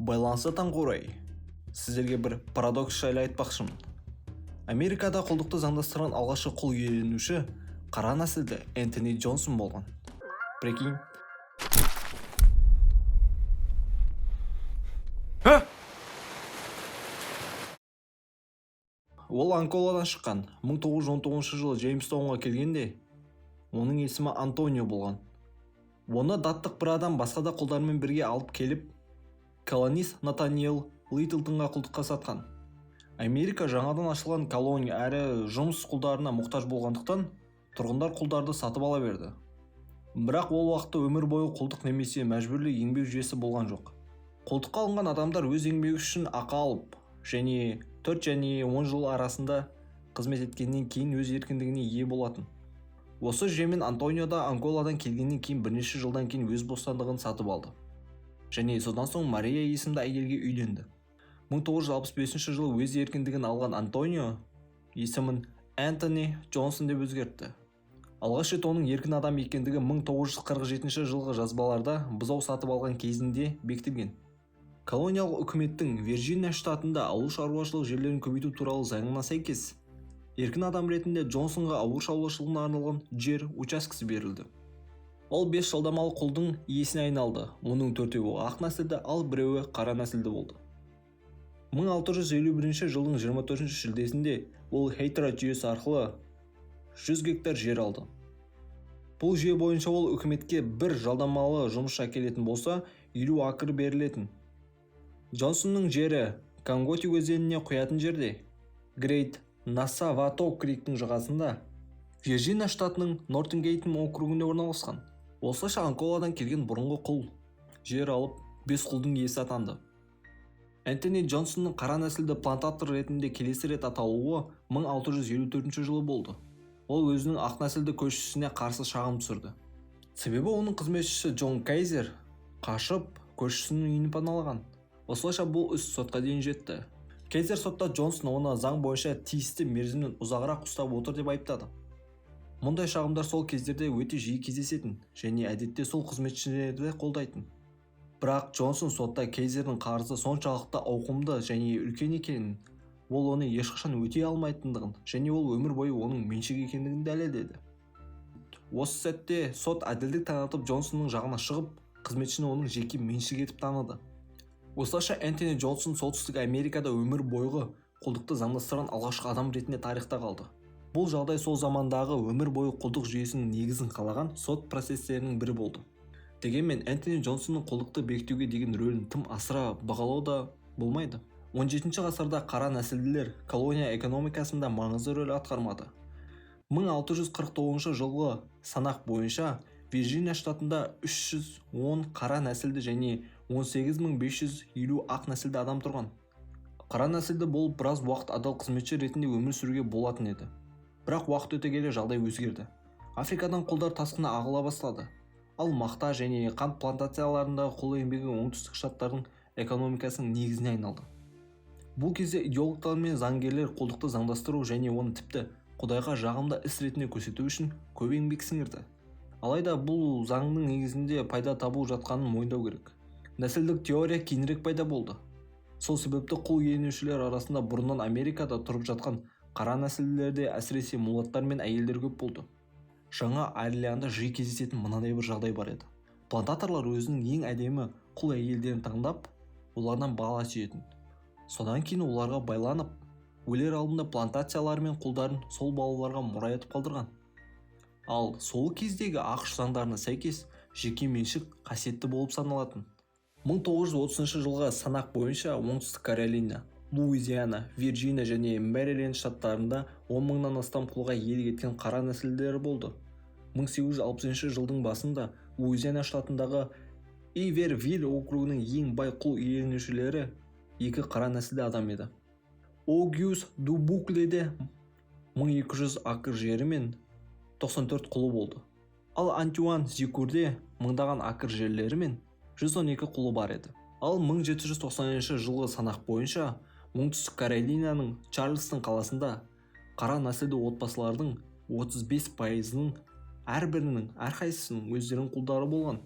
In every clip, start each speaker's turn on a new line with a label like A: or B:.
A: Байланысы таңғы орай сіздерге бір парадокс жайлы айтпақшымын. Америкада құлдықты заңдастырған алғашқы құл иеленуші қара нәсілді Энтони Джонсон болған. Прикинь. Ол Анголадан шыққан. 1919 жылы Джеймстаунға келгенде оның есімі Антонио болған. Оны даттық бір адам басқа да құлдармен бірге алып келіп, колонист Натаниэл Литлтонға құлдыққа сатқан. Америка жаңадан ашылған колония әрі жұмыс құлдарына мұқтаж болғандықтан тұрғындар құлдарды сатып ала берді. Бірақ ол уақытта өмір бойы құлдық немесе мәжбүрлі еңбек жүйесі болған жоқ. Құлдыққа алынған адамдар өз еңбегі үшін ақы алып, және 4 және 10 жыл арасында қызмет еткеннен кейін өз еркіндігіне ие болатын. Осы жүйемен Антонио да Анголадан келгеннен кейін бірнеше жылдан кейін өз бостандығын сатып алды. Және содан соң Мария есімді әйелге үйленді. 1965 жылы өз еркіндігін алған Антонио есімін Энтони Джонсон деп өзгертті. Алғаш рет оның еркін адам екендігі 1947 жылғы жазбаларда бұзау сатып алған кезінде бекітілген. Колониялық үкіметтің Вирджиния штатында ауыл шаруашылық жерлерін көбейту туралы заңына сәйкес, еркін адам ретінде Джонсонға ауыл шаруашылығына арналған жер учаскесі берілді. Ол 5 жалдамалы құлдың иесіне айналды. Оның 4-еуі ақ нәсілді, ал 1-еуі қара нәсілді болды. 1651 жылдың 24 шілдесінде ол Хейтрат жүйесі арқылы 100 гектар жер алды. Бұл жүйе бойынша ол үкіметке бір жалдамалы жұмысшы әкелетін болса, 50 акр берілетін. Джонсонның жері Конготи өзеніне құятын жерде, Грейт Нассавато криктің жағасында, Вирджиния штатының Нортингейтон округінде орналасқан. Осылайша Анголадан келген бұрынғы құл жер алып 5 құлдың иесі атанды. Энтони Джонсонның қара нәсілді плантатор ретінде келесі рет аталуы 1654 жылы болды. Ол өзінің ақ нәсілді көшісіне қарсы шағым түсірді. Себебі оның қызметшісі Джон Кейзер қашып көшісінің үйін паналаған. Осылайша бұл іс сотқа дейін жетті. Кейзер сотта Джонсон оны заң бойынша тиісті мерзімнен ұзағырақ ұстап отыр деп айыптады. Мұндай шағымдар сол кездерде өте жиі кездесетін және әдетте сол қызметшілерді қолдайтын. Бірақ Джонсон сотта Кейзердің қарызы соншалықты ауқымды және үлкен екенін, ол оны ешқашан өтей алмайтындығын және ол өмір бойы оның меншік екендігін дәлелдеді. Осы сәтте сот әділдік танытып Джонсонның жағына шығып, қызметшіні оның жеке меншік етіп таныды. Осылайша Энтони Джонсон солтүстік Америкада өмір бойғы құлдықты заңдастырған алғашқы адам ретінде тарихта қалды. Бұл жағдай сол замандағы өмір бойы құлдық жүйесінің негізін қалаған сот процестерінің бірі болды. Дегенмен Энтони Джонсонның құлдықты бекітуге деген рөлін тым асыра бағалау да болмайды. 17 ғасырда қара нәсілділер колония экономикасында маңызды рөл атқармады. 1649 жылғы санақ бойынша Вирджиния штатында 310 қара нәсілді және 18550 ақ нәсілді адам тұрған. Қара нәсілді болып біраз уақыт адал қызметші ретінде өмір сүруге болатын еді. Бірақ уақыт өте келе жағдай өзгерді. Африкадан құлдар тасқыны ағыла бастады. Ал мақта және қант плантацияларындағы құл еңбегі оңтүстік штаттардың экономикасының негізіне айналды. Бұл кезде идеологтар мен заңгерлер құлдықты заңдастыру және оны тіпті Құдайға жағымды іс ретінде көрсету үшін көп еңбек сіңірді. Алайда бұл заңның негізінде пайда табу жатқанын мойындау керек. Нәсілдік теория кейінірек пайда болды. Сол себепті құл иеленушілер арасында бұрыннан Америкада тұрып жатқан қара нәсілділерде әсіресе мулаттар мен әйелдер көп болды. Жаңа Орлеанда жиі кездесетін мынадай бір жағдай бар еді. Плантаторлар өзінің ең әдемі құл әйелдерін таңдап, олардан бала сүйетін. Содан кейін оларға байланып, өлер алдында плантациялар мен құлдарын сол балаларға мұра етіп қалдырған. Ал сол кездегі ақш заңдарына сәйкес жеке меншік қасиетті болып саналатын. 1930 жылғы санақ бойынша оңтүстік Каролина, Луизиана, Вирджиния және Мэриленд штаттарында 10 мыңнан астам құлға иелік еткен қара нәсілдері болды. 1860 жылдың басында Луизиана штатындағы Ивервилл округінің ең бай құл иеленушілері 2 қара нәсілді адам еді. Огюст Дубукледе 1200 акр жері мен 94 құлы болды. Ал Антуан Зикурде мыңдаған акр жерлері мен 112 құлы бар еді. Ал 1790 жылғы санақ бойынша оңтүстік Каролинаның Чарльстон қаласында қара нәсілді отбасылардың 35%-ның әрбірінің әрқайсысының өздерінің құлдары болған.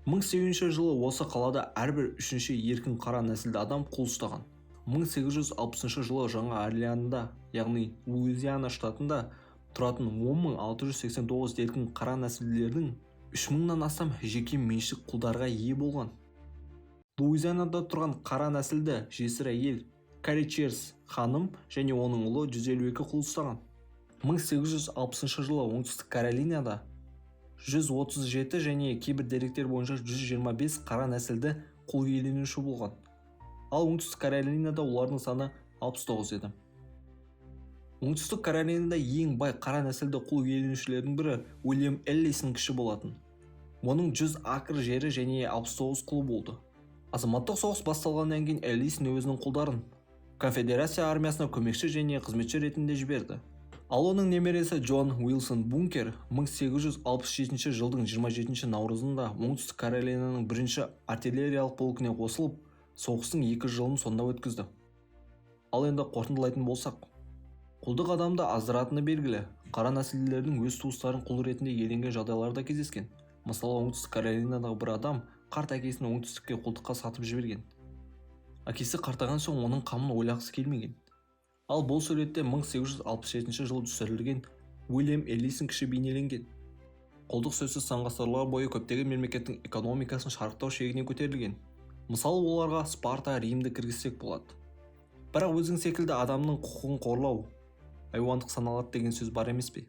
A: 1800 жылы осы қалада әрбір үшінші еркін қара нәсілді адам қол ұстаған. 1860 жылы Жаңа Орлеанда, яғни Луизиана штатында тұратын 10.689 еркін қара нәсілділердің 3000-нан астам жеке меншік құлдарға ие болған. Луизианада тұрған қара нәсілді жесір әйел Кари Черс ханым және оның ұлы 152 құл ұстаған. 1860 жылы оңтүстік Каролинада 137 және кейбір деректер бойынша 125 қара нәсілді құл иеленуші болған. Ал оңтүстік Каролинада олардың саны 69 еді. Оңтүстік Каролинада ең бай қара нәсілді құл иеленушілердің бірі Уильям Эллисон кіші болатын. Оның 100 акр жері және 69 құлы болды. Азаматтық соғыс басталғаннан кейін Эллисон өзінің құлдарын конфедерация армиясына көмекші және қызметші ретінде жіберді. Ал оның немересі Джон Уилсон Бункер 1867 жылдың 27 наурызында оңтүстік Каролинаның бірінші артиллериялық полкіне қосылып, соғыстың 2 жылын сонда өткізді. Ал енді қорытындылайтын болсақ, құлдық адамды аздыратыны белгілі, қара нәсілділердің өз туыстарын құл ретінде иеленген жағдайларда кездескен. Мысалы, оңтүстік Каролинадағы бір адам қарт әкесін оңтүстікке құлдыққа сатып жіберген. Әкесі қартайған соң оның қамын ойлағысы келмеген. Ал бұл суретте 1867 жылы түсірілген Уильям Эллисон кіші бейнеленген. Құлдық сөзсіз сан ғасырлар бойы көптеген мемлекеттің экономикасын шарықтау шегіне көтерілген. Мысалы, оларға Спарта, Римді кіргізсек болады. Бірақ өзің секілді адамның құқығын қорлау айуандық саналады деген сөз бар емес пе?